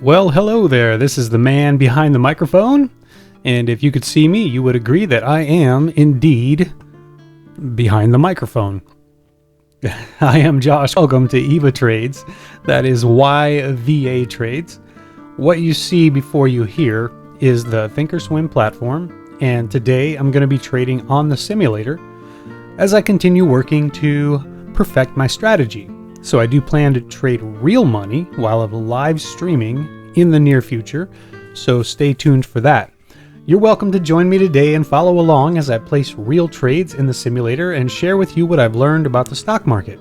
Well, hello there. This is the man behind the microphone. And if you could see me, you would agree that I am indeed behind the microphone. I am Josh. Welcome to EVA Trades. That is YVA Trades. What you see before you here is the Thinkorswim platform. And today I'm going to be trading on the simulator as I continue working to perfect my strategy. So I do plan to trade real money while I'm live streaming in the near future, so stay tuned for that. You're welcome to join me today and follow along as I place real trades in the simulator and share with you what I've learned about the stock market.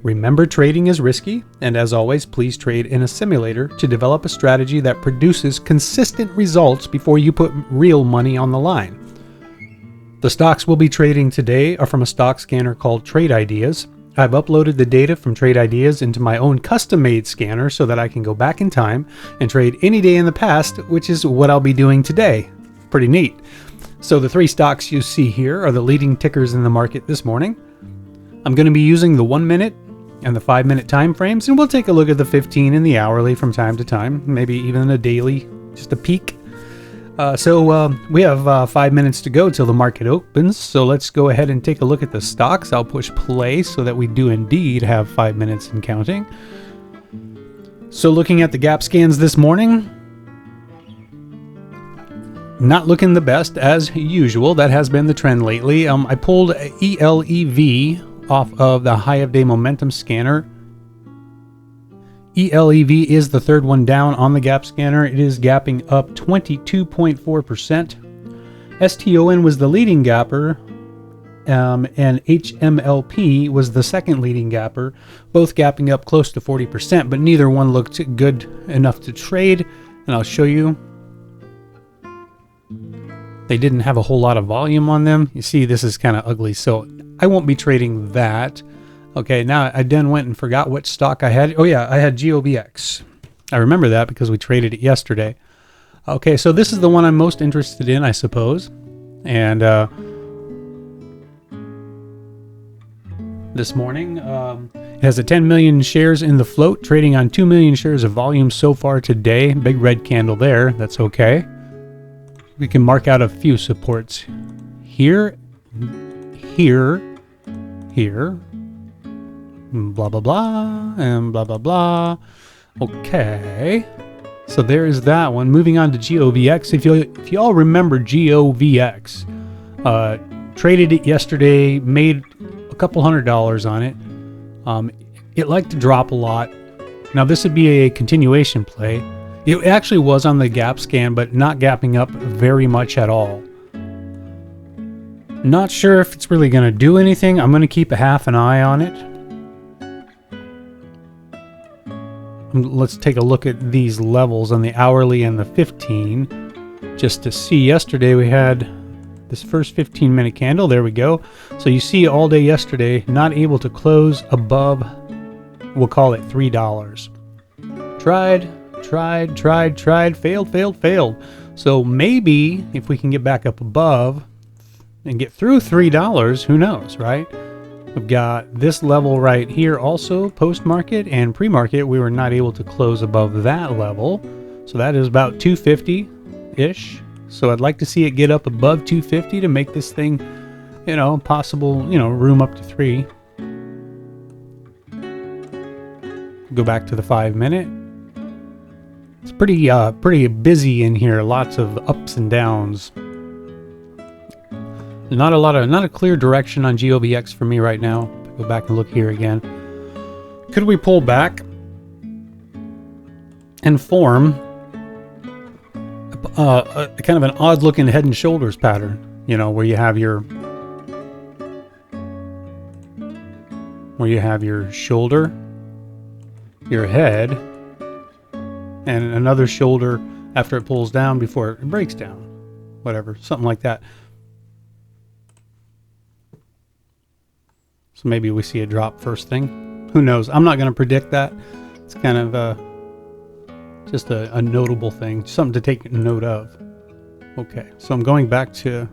Remember, trading is risky, and as always, please trade in a simulator to develop a strategy that produces consistent results before you put real money on the line. The stocks we'll be trading today are from a stock scanner called Trade Ideas. I've uploaded the data from Trade Ideas into my own custom-made scanner so that I can go back in time and trade any day in the past, which is what I'll be doing today. Pretty neat. So the three stocks you see here are the leading tickers in the market this morning. I'm going to be using the 1 minute and the 5 minute time frames, and we'll take a look at the 15 and the hourly from time to time, maybe even a daily, just a peek. We have 5 minutes to go till the market opens, so let's go ahead and take a look at the stocks. I'll push play so that we do indeed have 5 minutes and counting. So looking at the gap scans this morning, not looking the best as usual. That has been the trend lately. I pulled ELEV off of the High of Day Momentum scanner. ELEV is the third one down on the gap scanner. It is gapping up 22.4%. STON was the leading gapper, and HMLP was the second leading gapper, both gapping up close to 40%, but neither one looked good enough to trade, and I'll show you. They didn't have a whole lot of volume on them. You see, this is kind of ugly, so I won't be trading that. Okay, now I then went and forgot what stock I had. Oh yeah, I had GOBX. I remember that because we traded it yesterday. Okay, so this is the one I'm most interested in, I suppose. And this morning, it has a 10 million shares in the float, trading on 2 million shares of volume so far today. Big red candle there, that's okay. We can mark out a few supports here, here, here, blah blah blah, and blah blah blah. Okay, so there is that one. Moving on to GOVX. If you all remember GOVX, traded it yesterday, made a couple $100 on it. It liked to drop a lot. Now this would be a continuation play. It actually was on the gap scan, but not gapping up very much at all. Not sure if it's really going to do anything. I'm going to keep a half an eye on it. Let's take a look at these levels on the hourly and the 15 just to see. Yesterday we had this first 15-minute candle. There we go. So you see all day yesterday not able to close above, we'll call it $3. Tried, failed. So maybe if we can get back up above and get through $3, who knows, right? We've got this level right here also, post-market and pre-market. We were not able to close above that level. So that is about 250-ish. So I'd like to see it get up above 250 to make this thing, possible, room up to 3. Go back to the 5 minute. It's pretty busy in here. Lots of ups and downs. Not a clear direction on GOBX for me right now. Go back and look here again. Could we pull back and form a kind of an odd looking head and shoulders pattern, where you have your where you have your shoulder, your head, and another shoulder after it pulls down before it breaks down. Whatever, something like that. So maybe we see a drop first thing. Who knows? I'm not going to predict that. It's kind of just a notable thing, something to take note of. Okay, so I'm going back to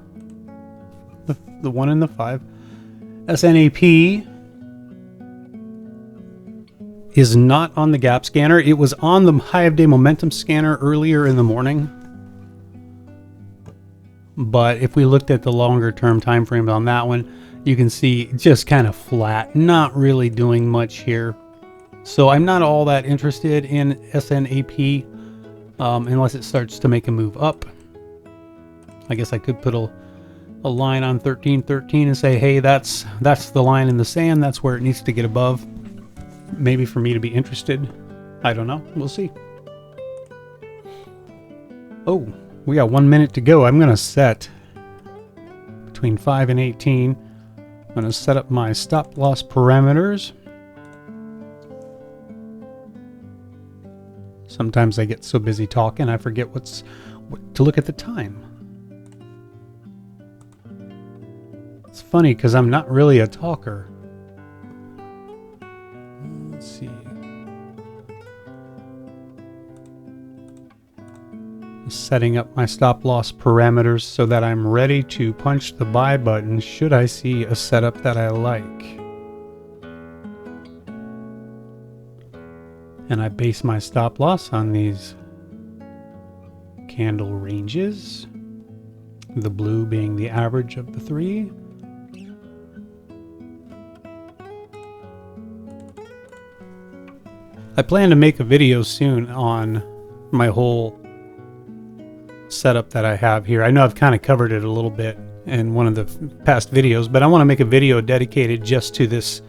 the 1 and the 5. SNAP is not on the gap scanner. It was on the high of day momentum scanner earlier in the morning. But if we looked at the longer term time frame on that one, you can see just kind of flat, not really doing much here. So I'm not all that interested in SNAP unless it starts to make a move up. I guess I could put a line on 1313 and say, hey, that's the line in the sand. That's where it needs to get above. Maybe for me to be interested. I don't know. We'll see. Oh, we got 1 minute to go. I'm going to set between 5 and 18. I'm going to set up my stop loss parameters. Sometimes I get so busy talking I forget what to look at the time. It's funny because I'm not really a talker. Let's see. Setting up my stop loss parameters so that I'm ready to punch the buy button should I see a setup that I like. And I base my stop loss on these candle ranges, the blue being the average of the three. I plan to make a video soon on my whole setup that I have here. I know I've kind of covered it a little bit in one of the past videos, but I want to make a video dedicated just to this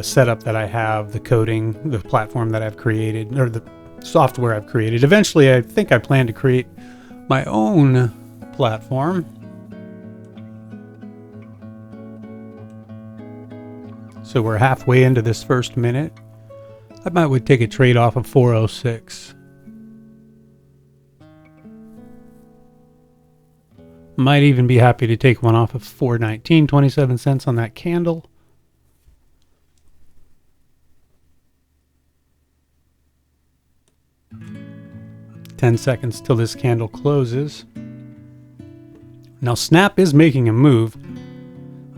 setup that I have, the coding, the platform that I've created, or the software I've created. Eventually, I think I plan to create my own platform. So we're halfway into this first minute. I would take a trade off of 406. Might even be happy to take one off of 419, 27 cents on that candle. $10 seconds till this candle closes. Now Snap is making a move,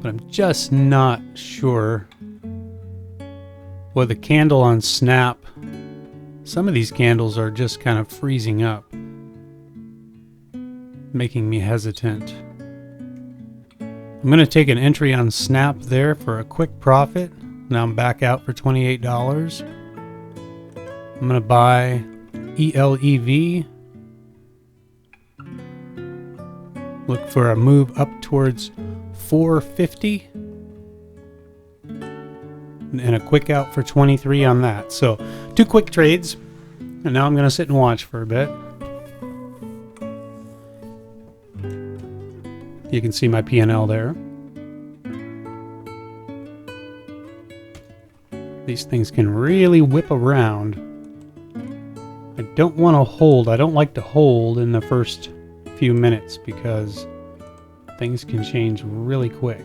but I'm just not sure. Well, the candle on Snap, some of these candles are just kind of freezing up, making me hesitant. I'm going to take an entry on Snap there for a quick profit. Now I'm back out for $28. I'm going to buy ELEV. Look for a move up towards 450. And a quick out for 23 on that. So 2 quick trades. And now I'm going to sit and watch for a bit. You can see my P&L there. These things can really whip around. I don't want to hold. I don't like to hold in the first few minutes because things can change really quick.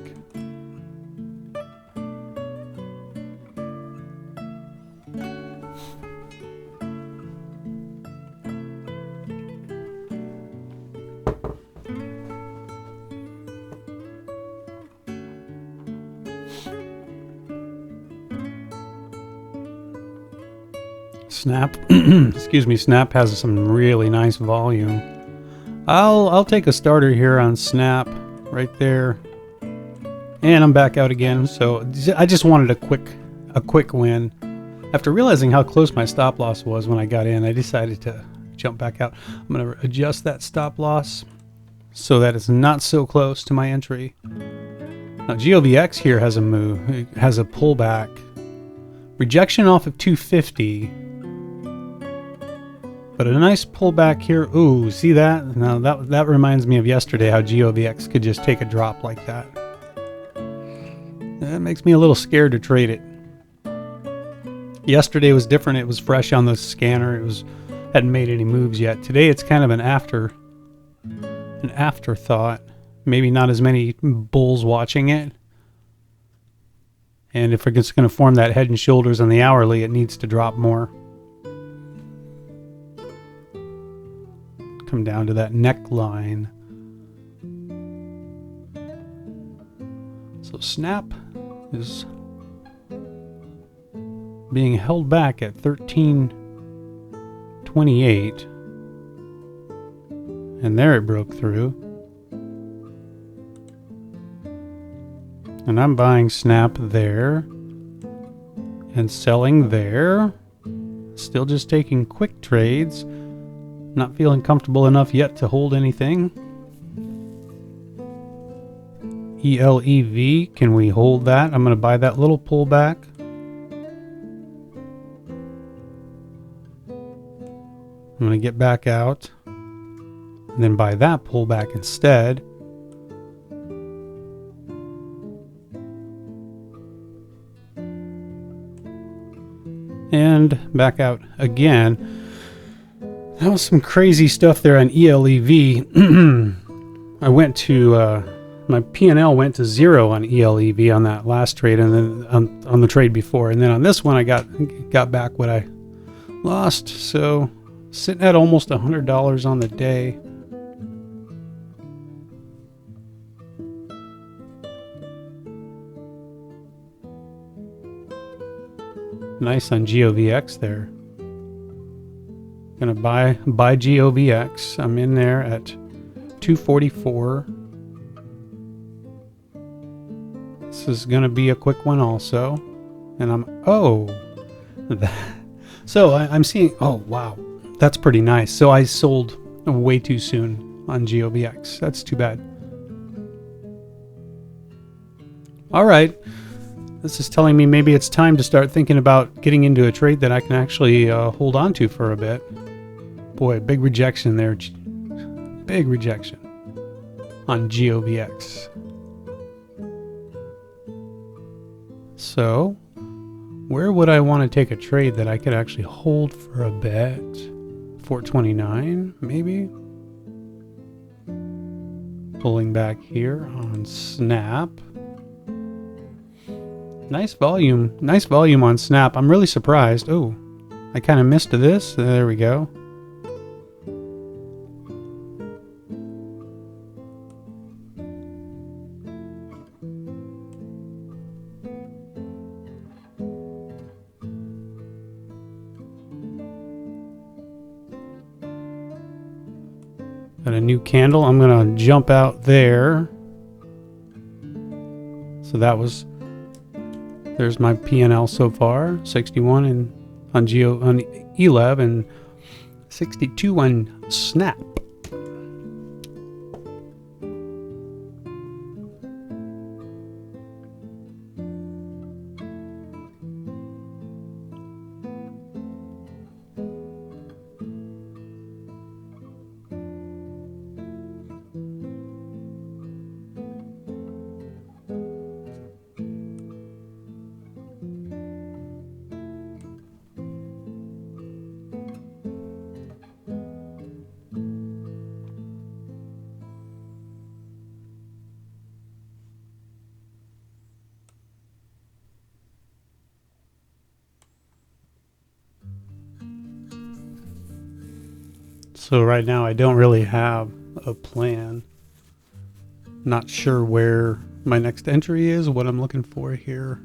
Snap, excuse me, Snap has some really nice volume. I'll take a starter here on Snap right there. And I'm back out again. So I just wanted a quick win. After realizing how close my stop loss was when I got in, I decided to jump back out. I'm going to adjust that stop loss so that it's not so close to my entry. Now GOVX here has a move, it has a pullback. Rejection off of 250. But a nice pullback here. Ooh, see that? Now that reminds me of yesterday how GOVX could just take a drop like that. That makes me a little scared to trade it. Yesterday was different. It was fresh on the scanner. Hadn't made any moves yet. Today it's kind of an afterthought. Maybe not as many bulls watching it. And if it's going to form that head and shoulders on the hourly, it needs to drop more. Come down to that neckline. So Snap is being held back at 13.28, and there it broke through. And I'm buying Snap there and selling there. Still just taking quick trades. Not feeling comfortable enough yet to hold anything. ELEV, can we hold that? I'm going to buy that little pullback. I'm going to get back out and then buy that pullback instead. And back out again. That was some crazy stuff there on ELEV. I went to my P&L went to 0 on ELEV on that last trade, and then on the trade before, and then on this one I got back what I lost. So sitting at almost $100 on the day. Nice on GOVX there. Gonna buy GOVX. I'm in there at 244. This is gonna be a quick one also, and I'm seeing. Oh wow, that's pretty nice. So I sold way too soon on GOVX. That's too bad. All right. This is telling me maybe it's time to start thinking about getting into a trade that I can actually hold on to for a bit. Boy, big rejection there. Big rejection on GOVX. So, where would I want to take a trade that I could actually hold for a bit? 429, maybe? Pulling back here on Snap. Nice volume on Snap. I'm really surprised. Oh, I kind of missed this. There we go. Got a new candle. I'm going to jump out there. So there's my P&L so far, 61 on ELEV and 62 on Snap. So right now I don't really have a plan. Not sure where my next entry is, what I'm looking for here.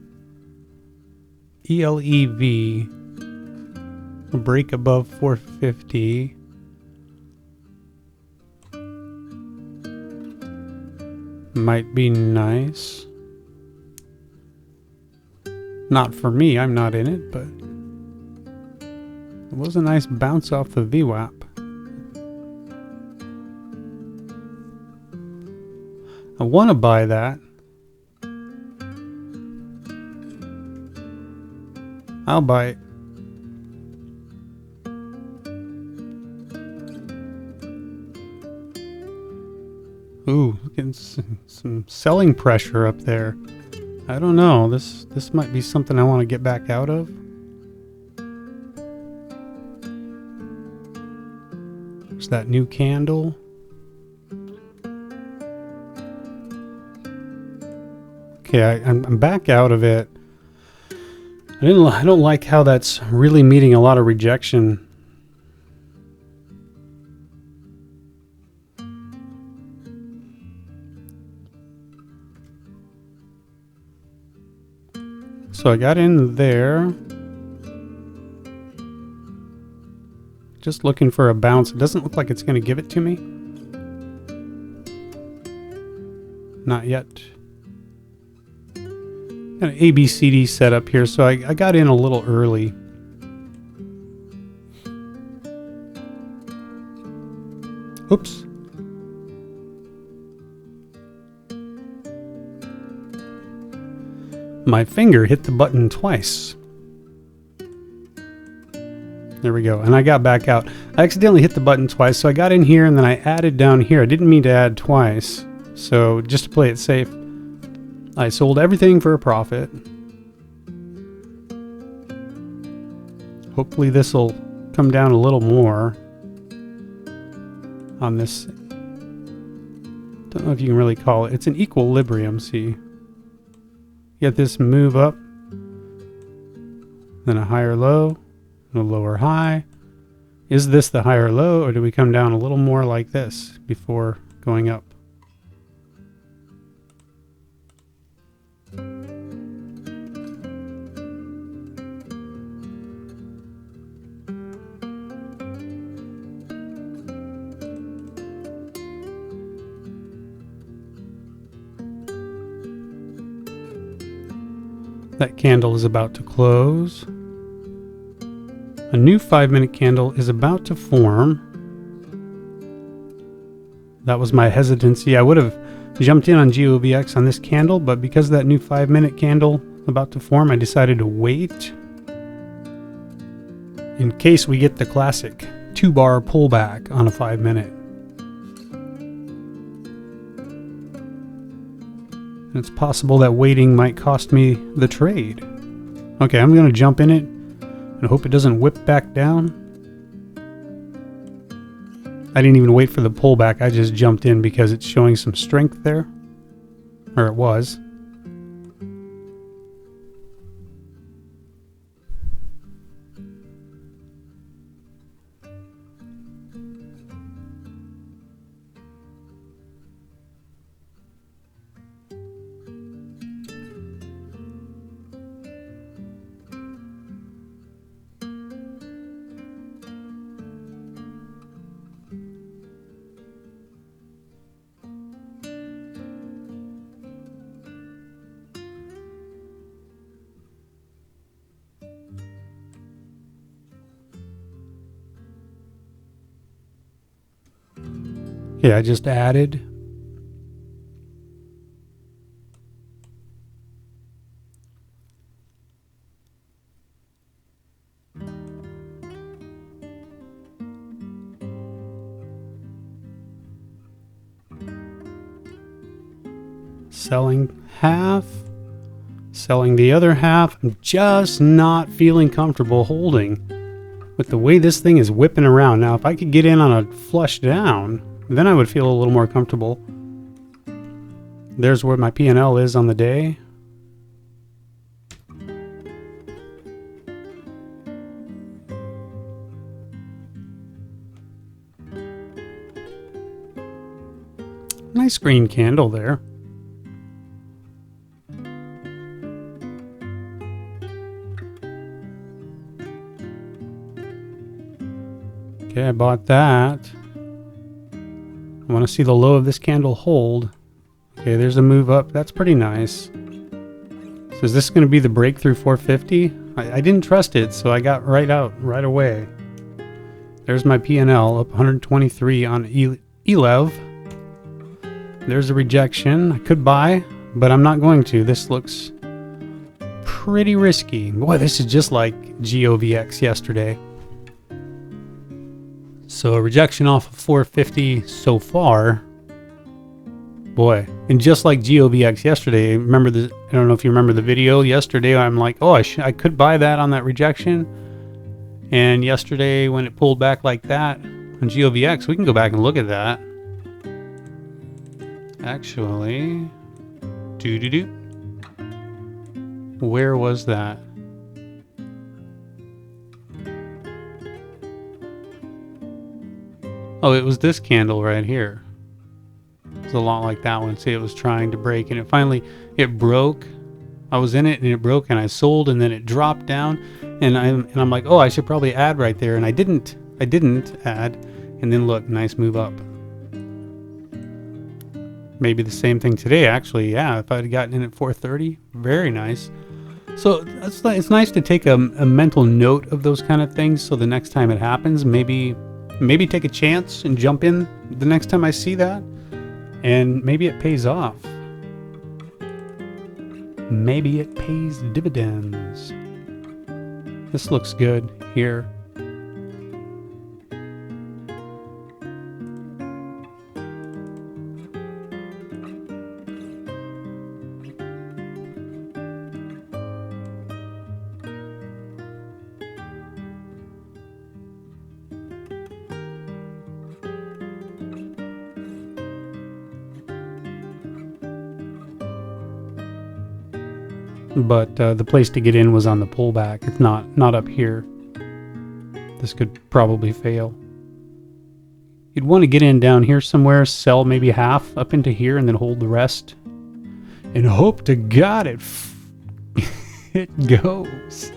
ELEV, a break above 450. Might be nice. Not for me, I'm not in it, but it was a nice bounce off the VWAP. I want to buy that. I'll buy it. Ooh, getting some selling pressure up there. I don't know. This might be something I want to get back out of. There's that new candle. Okay, I'm back out of it. I don't like how that's really meeting a lot of rejection. So I got in there. Just looking for a bounce. It doesn't look like it's going to give it to me. Not yet. Got an ABCD set up here, so I got in a little early. Oops. My finger hit the button twice. There we go. And I got back out. I accidentally hit the button twice, so I got in here and then I added down here. I didn't mean to add twice. So just to play it safe, I sold everything for a profit. Hopefully this will come down a little more on this. Don't know if you can really call it. It's an equilibrium, see. Get this move up, then a higher low, and a lower high. Is this the higher low, or do we come down a little more like this before going up? That candle is about to close. A new 5-minute candle is about to form. That was my hesitancy. I would have jumped in on GOVX on this candle, but because that new 5-minute candle about to form, I decided to wait in case we get the classic 2-bar pullback on a 5-minute. It's possible that waiting might cost me the trade. Okay, I'm going to jump in it and hope it doesn't whip back down. I didn't even wait for the pullback. I just jumped in because it's showing some strength there. Or it was. Okay, I just added. Selling half, selling the other half. I'm just not feeling comfortable holding with the way this thing is whipping around. Now, if I could get in on a flush down, then I would feel a little more comfortable. There's where my P&L is on the day. Nice green candle there. Okay, I bought that. I want to see the low of this candle hold. Okay, there's a move up. That's pretty nice. So is this going to be the breakthrough 450? I didn't trust it, so I got right out right away. There's my P&L up 123 on ELEV. There's a rejection. I could buy, but I'm not going to. This looks pretty risky. Boy, this is just like GOVX yesterday. So a rejection off of 450 so far. Boy, and just like GOVX yesterday, remember the? I don't know if you remember the video yesterday. I'm like, oh, I could buy that on that rejection. And yesterday, when it pulled back like that on GOVX, we can go back and look at that. Actually, where was that? Oh, it was this candle right here. It's a lot like that one. See, it was trying to break, and it broke. I was in it, and it broke, and I sold, and then it dropped down, and I'm like, oh, I should probably add right there, and I didn't add, and then look, nice move up. Maybe the same thing today, actually. Yeah, if I'd gotten in at 430, very nice. So it's nice to take a mental note of those kind of things, so the next time it happens, maybe take a chance and jump in the next time I see that, and maybe it pays off. Maybe it pays dividends. This looks good here. But the place to get in was on the pullback. It's not up here. This could probably fail. You'd want to get in down here somewhere, sell maybe half up into here, and then hold the rest. And hope to God it goes.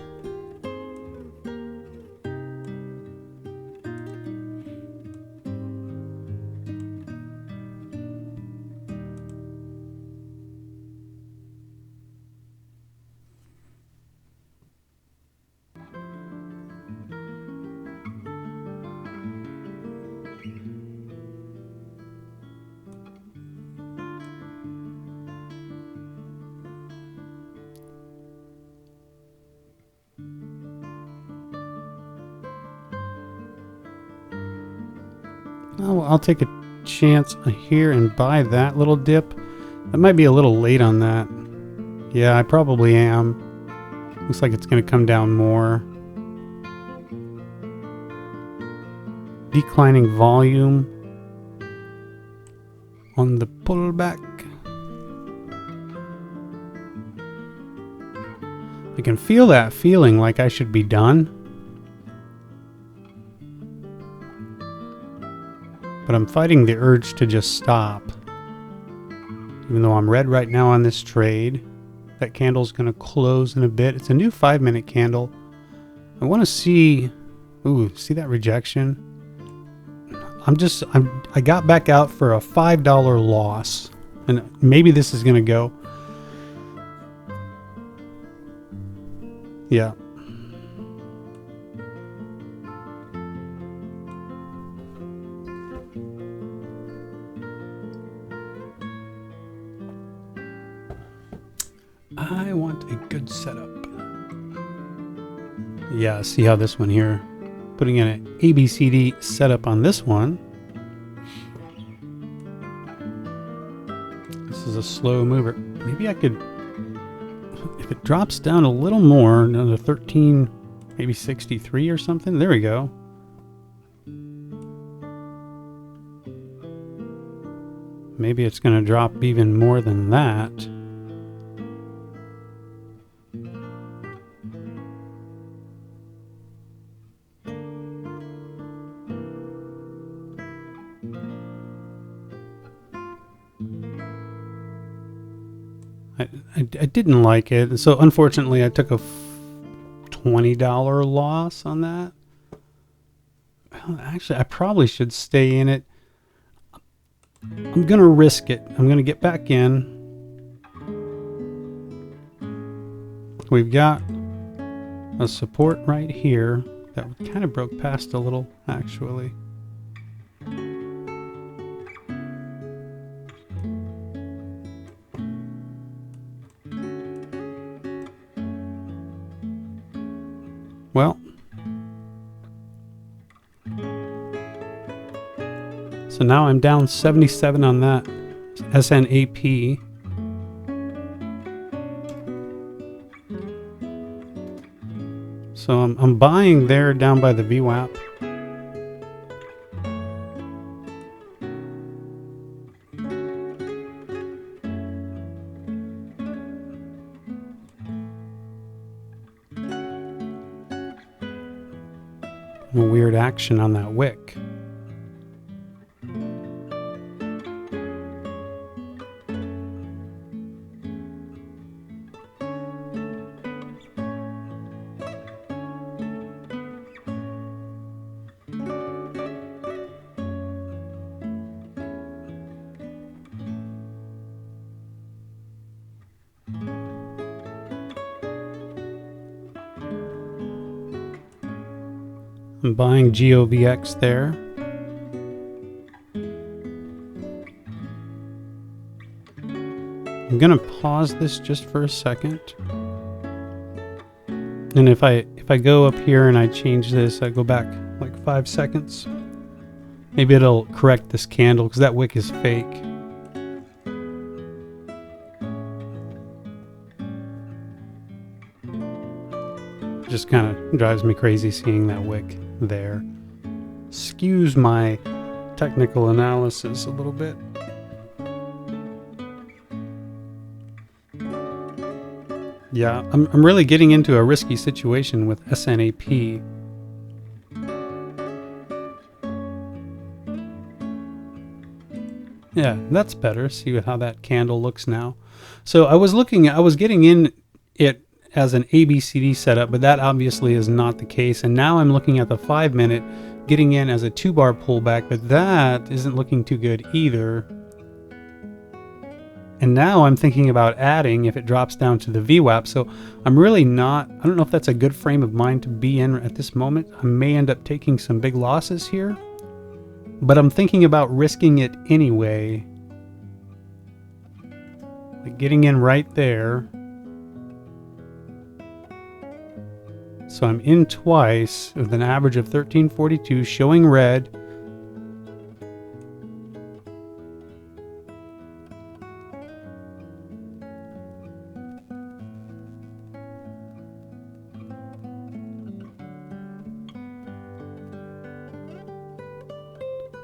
Oh, I'll take a chance here and buy that little dip. I might be a little late on that. Yeah, I probably am. Looks like it's going to come down more. Declining volume on the pullback. I can feel that feeling like I should be done. But I'm fighting the urge to just stop. Even though I'm red right now on this trade. That candle's going to close in a bit. It's a new 5-minute candle. I want to see... Ooh, see that rejection? I got back out for a $5 loss. And maybe this is going to go. Yeah. I want a good setup. Yeah, see how this one here, putting in an ABCD setup on this one. This is a slow mover. Maybe I could, if it drops down a little more, another 13, maybe 63 or something. There we go. Maybe it's going to drop even more than that. I didn't like it, so unfortunately I took a $20 loss on that. Well, actually, I probably should stay in it. I'm gonna risk it. I'm gonna get back in. We've got a support right here that kind of broke past a little, actually. Well, so now I'm down 77 on that SNAP. So I'm buying there down by the VWAP. A weird action on that wick. I'm buying GOVX there. I'm gonna pause this just for a second. And if I go up here and I change this, I go back like 5 seconds. Maybe it'll correct this candle because that wick is fake. Just kind of drives me crazy seeing that wick there. Skews my technical analysis a little bit. Yeah, I'm really getting into a risky situation with SNAP. Yeah, that's better. See how that candle looks now. So I was getting in it as an ABCD setup, but that obviously is not the case. And now I'm looking at the 5 minute, getting in as a 2-bar pullback, but that isn't looking too good either. And now I'm thinking about adding if it drops down to the VWAP. So I'm really not, I don't know if that's a good frame of mind to be in at this moment. I may end up taking some big losses here, but I'm thinking about risking it anyway. Like getting in right there. So I'm in twice with an average of 1342, showing red.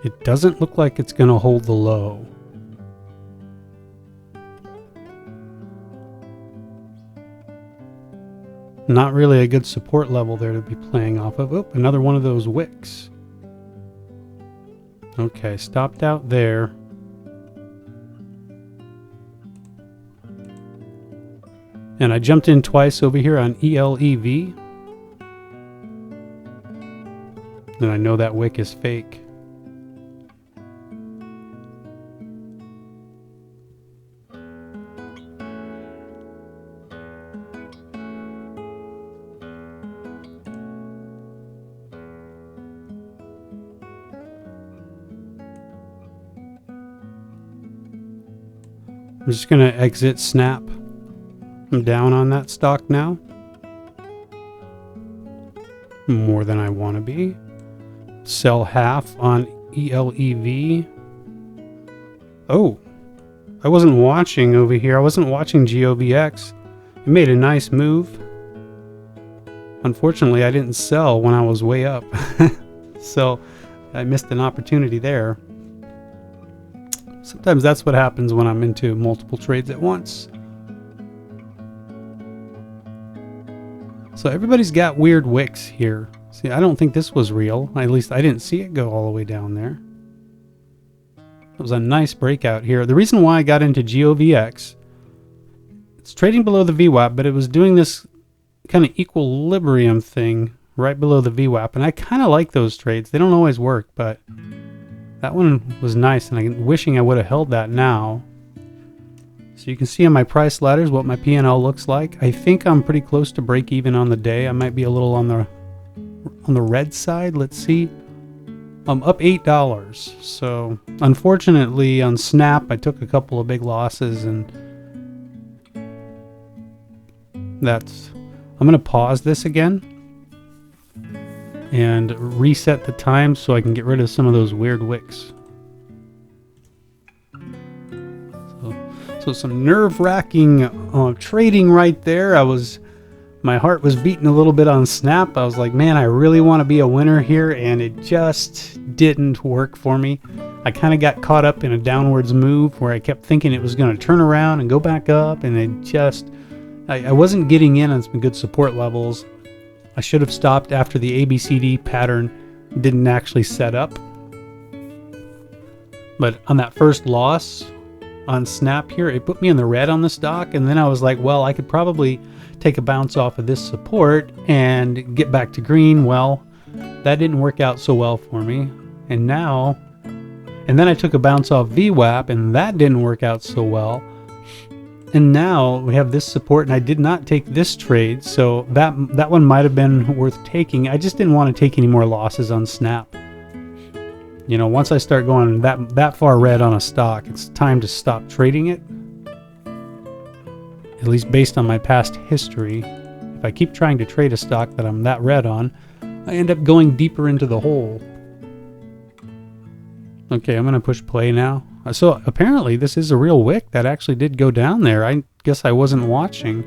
It doesn't look like it's going to hold the low. Not really a good support level there to be playing off of. Oh, another one of those wicks. Okay, stopped out there. And I jumped in twice over here on ELEV. And I know that wick is fake. I'm just going to exit Snap. I'm down on that stock now. More than I want to be. Sell half on ELEV. Oh, I wasn't watching over here. I wasn't watching GOVX. It made a nice move. Unfortunately, I didn't sell when I was way up. So I missed an opportunity there. Sometimes that's what happens when I'm into multiple trades at once. So everybody's got weird wicks here. See, I don't think this was real. At least I didn't see it go all the way down there. It was a nice breakout here. The reason why I got into GOVX, it's trading below the VWAP, but it was doing this kind of equilibrium thing right below the VWAP. And I kind of like those trades. They don't always work, but that one was nice, and I'm wishing I would have held that now. So you can see on my price ladders what my P&L looks like. I think I'm pretty close to break even on the day. I might be a little on the red side. Let's see. I'm up $8. So unfortunately on Snap I took a couple of big losses, and I'm going to pause this again and reset the time so I can get rid of some of those weird wicks. So some nerve-wracking trading right there. My heart was beating a little bit on snap. I was like, man, I really want to be a winner here, and it just didn't work for me. I kind of got caught up in a downwards move where I kept thinking it was going to turn around and go back up, and I wasn't getting in on some good support levels. I should have stopped after the ABCD pattern didn't actually set up. But on that first loss on snap here, it put me in the red on the stock, and then I was like, well, I could probably take a bounce off of this support and get back to green. Well, that didn't work out so well for me. And then I took a bounce off VWAP, and that didn't work out so well. And now we have this support, and I did not take this trade, so that one might have been worth taking. I just didn't want to take any more losses on snap. You know, once I start going that far red on a stock, it's time to stop trading it. At least based on my past history. If I keep trying to trade a stock that I'm that red on, I end up going deeper into the hole. Okay, I'm going to push play now. So apparently this is a real wick that actually did go down there. I guess I wasn't watching,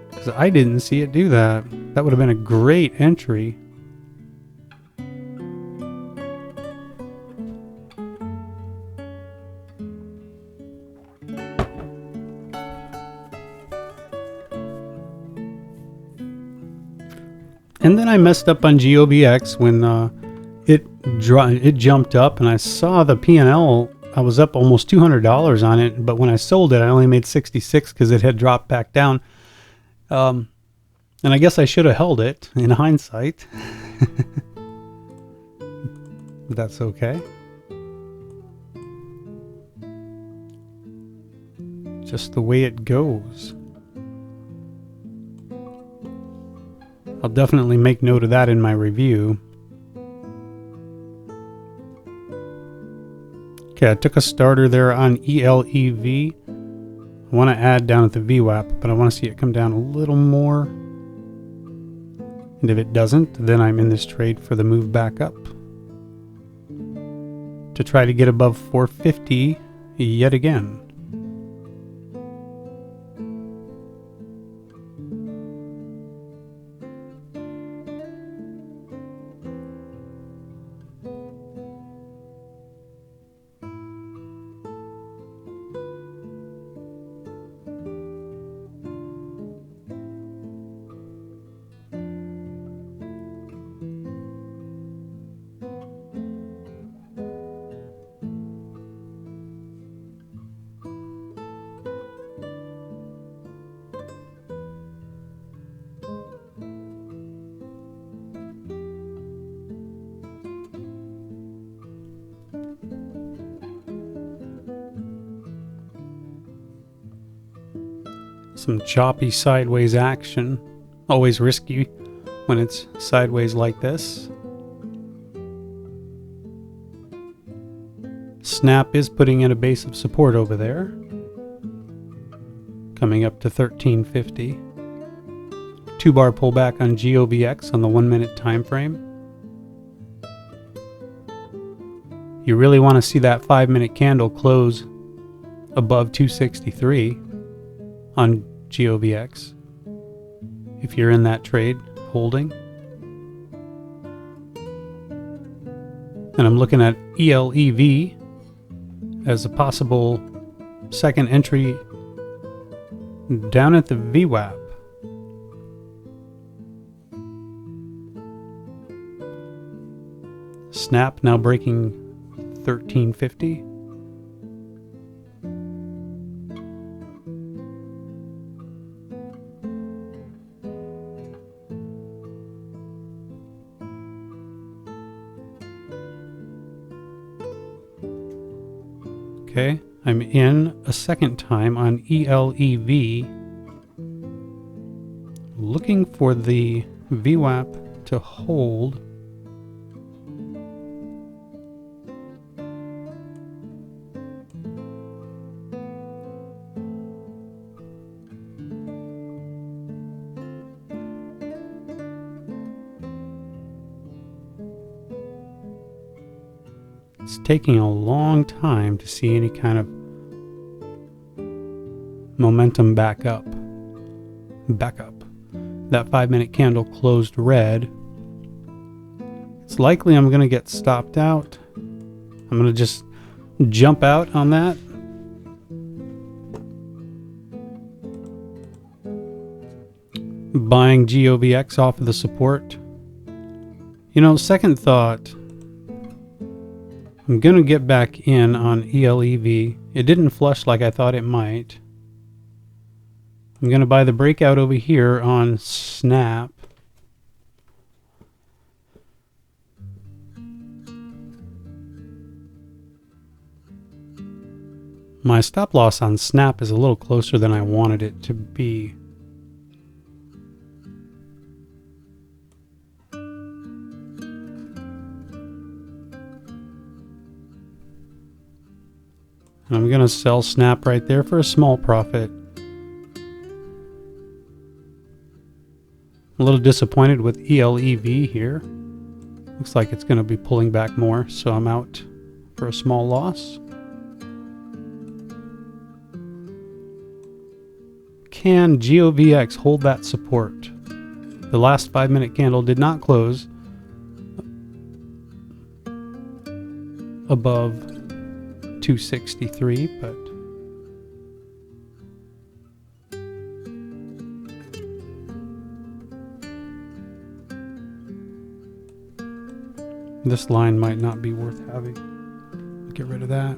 because I didn't see it do that. That would have been a great entry. And then I messed up on GOBX when it jumped up, and I saw the P&L. I was up almost $200 on it, but when I sold it, I only made 66 because it had dropped back down. And I guess I should have held it in hindsight. But that's okay. Just the way it goes. I'll definitely make note of that in my review. Okay, I took a starter there on ELEV. I want to add down at the VWAP, but I want to see it come down a little more. And if it doesn't, then I'm in this trade for the move back up to try to get above 450 yet again. Some choppy sideways action. Always risky when it's sideways like this. Snap is putting in a base of support over there, coming up to 1350. 2-bar pullback on GOBX on the 1-minute time frame. You really want to see that 5-minute candle close above 263 on GOBX if you're in that trade holding. And I'm looking at ELEV as a possible second entry down at the VWAP. Snap now breaking 1350. Okay, I'm in a second time on ELEV, looking for the VWAP to hold. It's taking a long time to see any kind of momentum back up. Back up. That 5-minute candle closed red. It's likely I'm going to get stopped out. I'm going to just jump out on that. Buying GOVX off of the support. You know, second thought, I'm going to get back in on ELEV. It didn't flush like I thought it might. I'm going to buy the breakout over here on Snap. My stop loss on Snap is a little closer than I wanted it to be. And I'm going to sell Snap right there for a small profit. A little disappointed with ELEV here. Looks like it's going to be pulling back more, so I'm out for a small loss. Can GOVX hold that support? The last 5-minute candle did not close above 263, but this line might not be worth having. Get rid of that.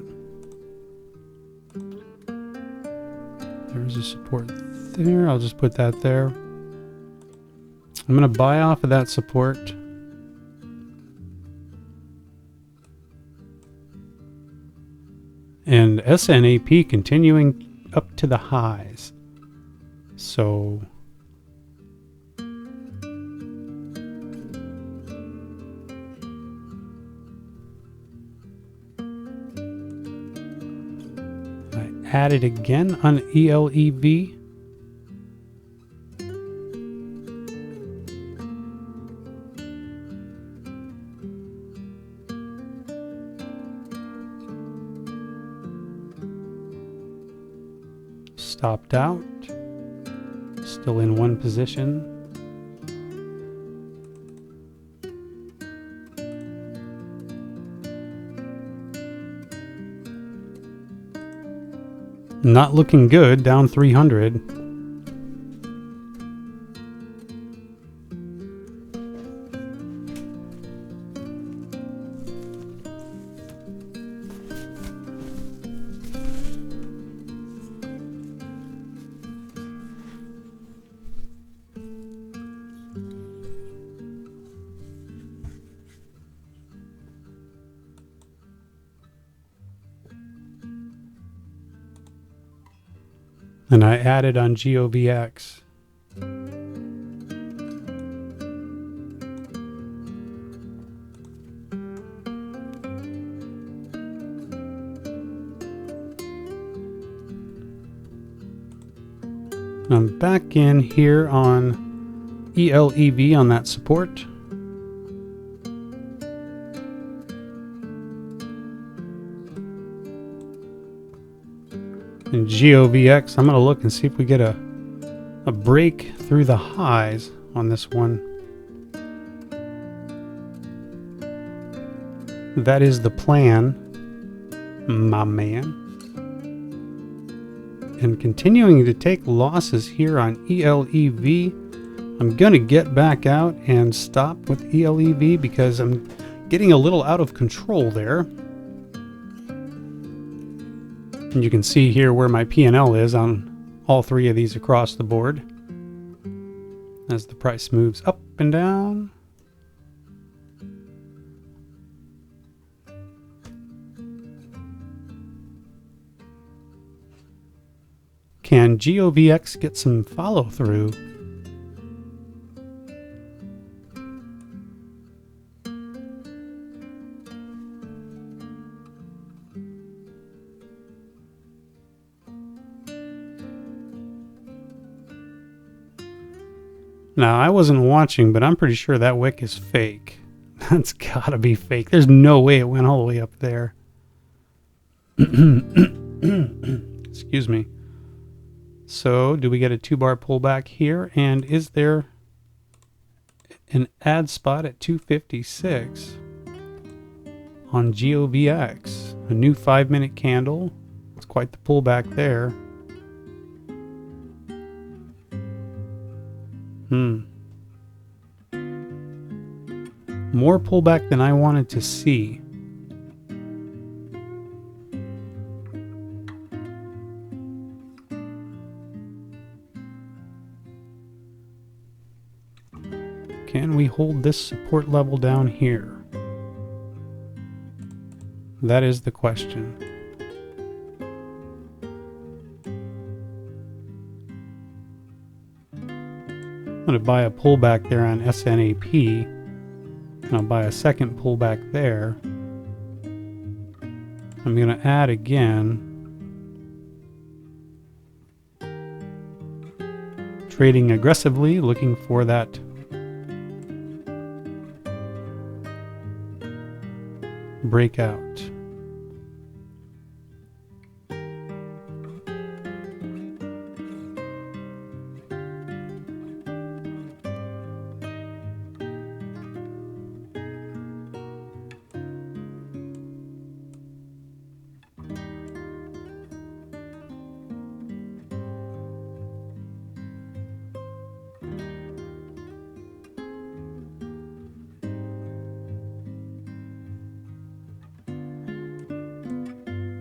There's a support there. I'll just put that there. I'm going to buy off of that support. And SNAP continuing up to the highs. So I added again on ELEV. Stopped out, still in one position. Not looking good, down 300. And I added on GOVX. I'm back in here on ELEV on that support. And GOVX, I'm going to look and see if we get a break through the highs on this one. That is the plan, my man. And continuing to take losses here on ELEV. I'm going to get back out and stop with ELEV because I'm getting a little out of control there. And you can see here where my P&L is on all three of these across the board as the price moves up and down. Can GOVX get some follow through? Now, I wasn't watching, but I'm pretty sure that wick is fake. That's gotta be fake. There's no way it went all the way up there. Excuse me. So do we get a 2-bar pullback here? And is there an add spot at 256 on GOVX? A new 5-minute candle. It's quite the pullback there. More pullback than I wanted to see. Can we hold this support level down here? That is the question. I'm going to buy a pullback there on SNAP. And I'll buy a second pullback there. I'm going to add again. Trading aggressively, looking for that breakout.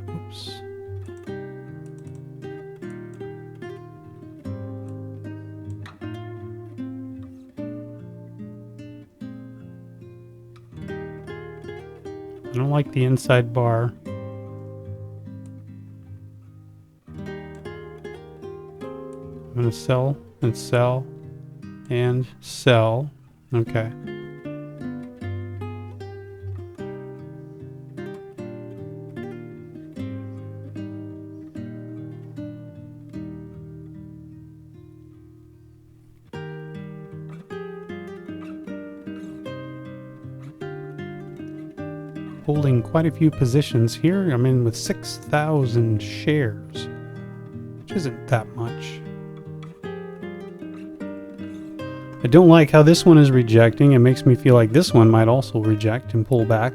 Oops. I don't like the inside bar. I'm going to sell and sell and sell. Okay. Holding quite a few positions here. I'm in with 6,000 shares, which isn't that much. I don't like how this one is rejecting. It makes me feel like this one might also reject and pull back.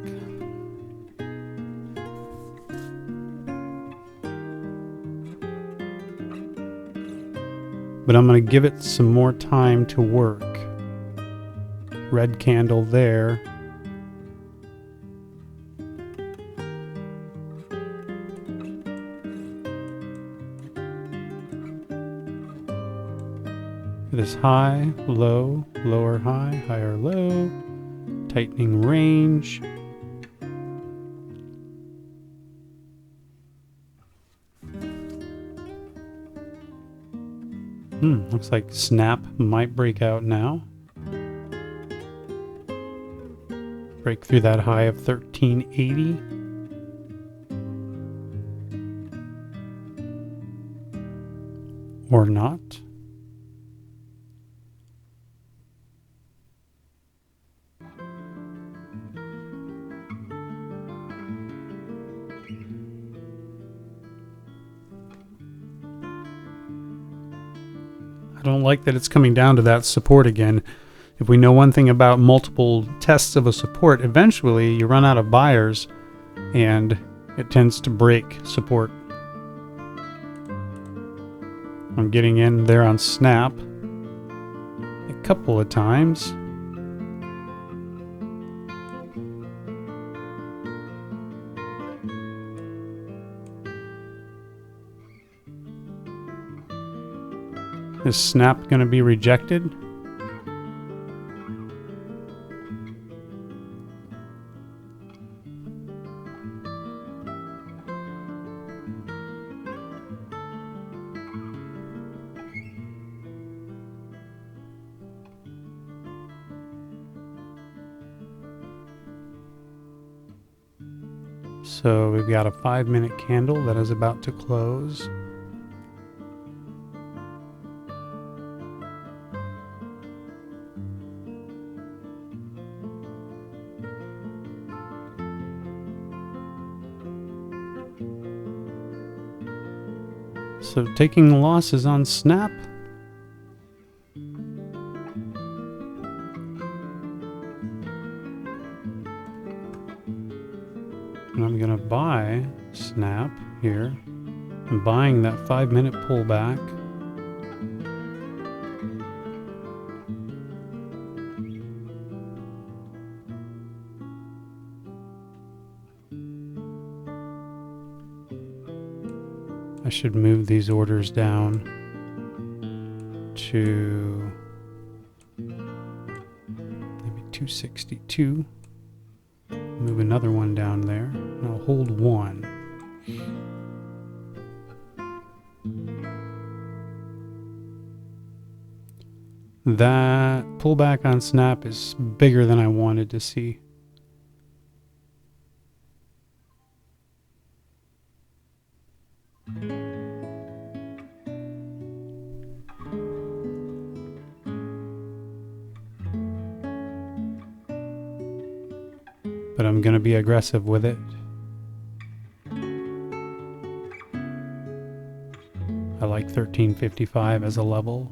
But I'm going to give it some more time to work. Red candle there. This high, low, lower high, higher low, tightening range. Looks like Snap might break out now. Break through that high of 1380. Or not. I don't like that it's coming down to that support again. If we know one thing about multiple tests of a support, eventually you run out of buyers and it tends to break support. I'm getting in there on Snap a couple of times. Is Snap going to be rejected? So we've got a 5-minute candle that is about to close. So taking losses on Snap. And I'm gonna buy Snap here. I'm buying that 5-minute pullback. I should move these orders down to maybe 262. Move another one down there, and I'll hold one. That pullback on Snap is bigger than I wanted to see. But I'm going to be aggressive with it. I like 1355 as a level.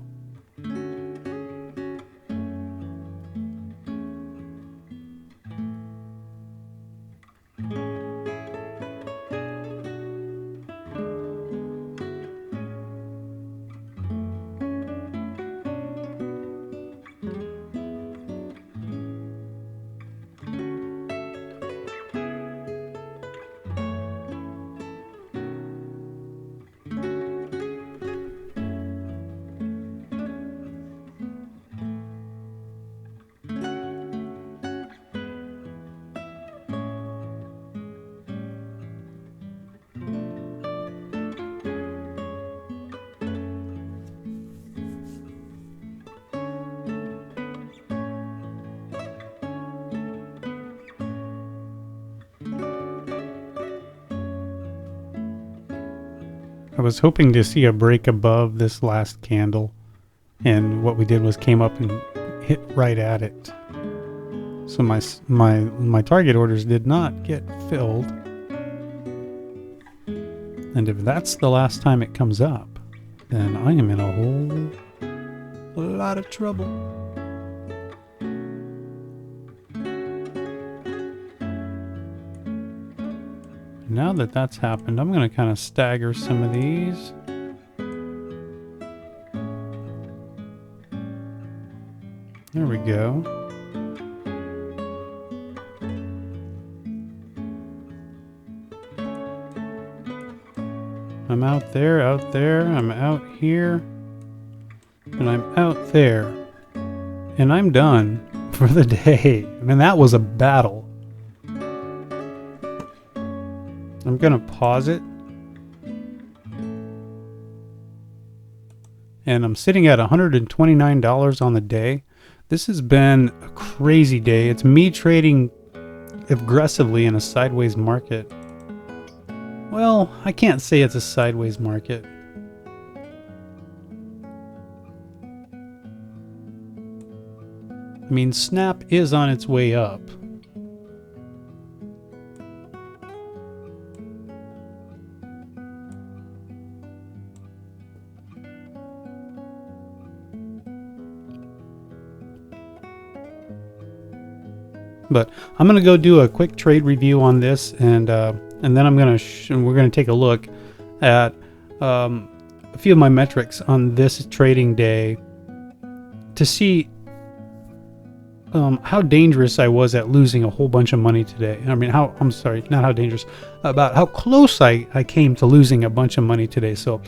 I was hoping to see a break above this last candle, and what we did was came up and hit right at it. So my target orders did not get filled. And if that's the last time it comes up, then I am in a whole lot of trouble. Now that that's happened, I'm going to kind of stagger some of these. There we go. I'm out there, I'm out here, and I'm out there. And I'm done for the day. I mean, that was a battle. I'm going to pause it. And I'm sitting at $129 on the day. This has been a crazy day. It's me trading aggressively in a sideways market. Well, I can't say it's a sideways market. I mean, Snap is on its way up. But I'm going to go do a quick trade review on this, and then I'm going to we're going to take a look at a few of my metrics on this trading day to see how dangerous I was at losing a whole bunch of money today. I mean, I'm sorry, not how dangerous, about how close I came to losing a bunch of money today. So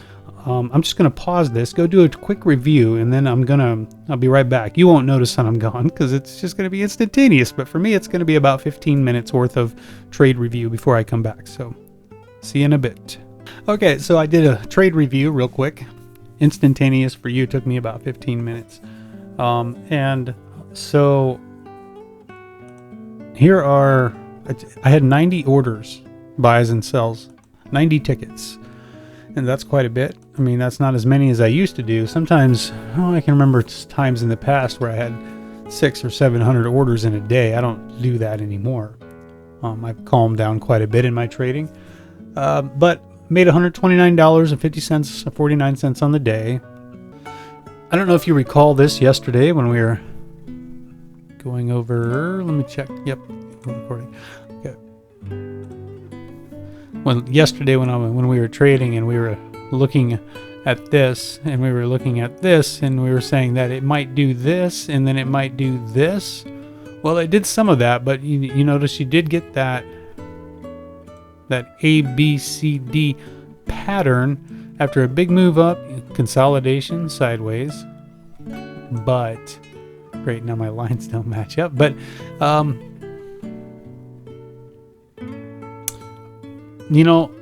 I'm just going to pause this, go do a quick review, and then I'll be right back. You won't notice that I'm gone because it's just going to be instantaneous. But for me, it's going to be about 15 minutes worth of trade review before I come back. So see you in a bit. Okay, so I did a trade review real quick. Instantaneous for you took me about 15 minutes. And so here I had 90 orders, buys and sells, 90 tickets. And that's quite a bit. I mean, that's not as many as I used to do. Sometimes, I can remember times in the past where I had 600 or 700 orders in a day. I don't do that anymore. I've calmed down quite a bit in my trading. But made $129.50 or 49 cents on the day. I don't know if you recall this yesterday when we were going over. Let me check. Yep, I'm recording. Okay. Well, yesterday when we were trading and we were looking at this and we were looking at this and we were saying that it might do this and then it might do this. Well, it did some of that, but you notice you did get that A, B, C, D pattern after a big move up, consolidation sideways. But great, now my lines don't match up. But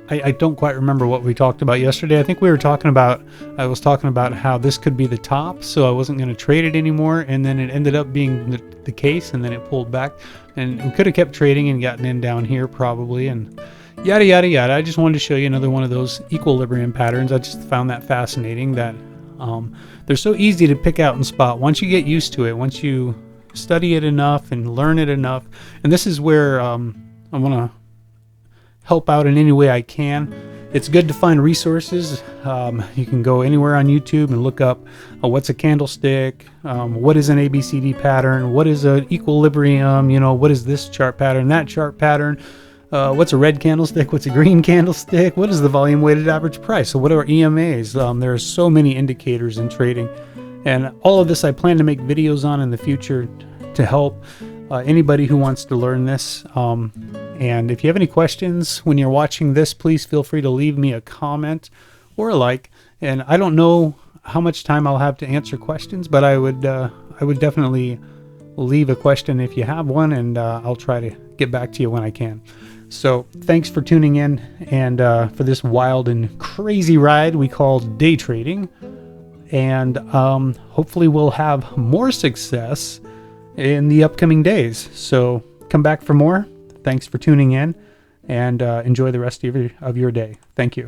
I don't quite remember what we talked about yesterday. I think I was talking about how this could be the top, so I wasn't going to trade it anymore, and then it ended up being the case, and then it pulled back, and we could have kept trading and gotten in down here probably, and yada yada yada. I just wanted to show you another one of those equilibrium patterns. I just found that fascinating that they're so easy to pick out and spot once you get used to it, once you study it enough and learn it enough. And this is where I want to help out in any way I can. It's good to find resources. You can go anywhere on YouTube and look up what's a candlestick, what is an ABCD pattern, what is an equilibrium, what is this chart pattern, that chart pattern, what's a red candlestick, what's a green candlestick, what is the volume weighted average price, so what are EMAs. There are so many indicators in trading, and all of this I plan to make videos on in the future to help anybody who wants to learn this. And if you have any questions when you're watching this, please feel free to leave me a comment or a like. And I don't know how much time I'll have to answer questions, but I would definitely leave a question if you have one, and I'll try to get back to you when I can. So thanks for tuning in and for this wild and crazy ride we call day trading. And hopefully we'll have more success in the upcoming days. So come back for more. Thanks for tuning in, and enjoy the rest of your day. Thank you.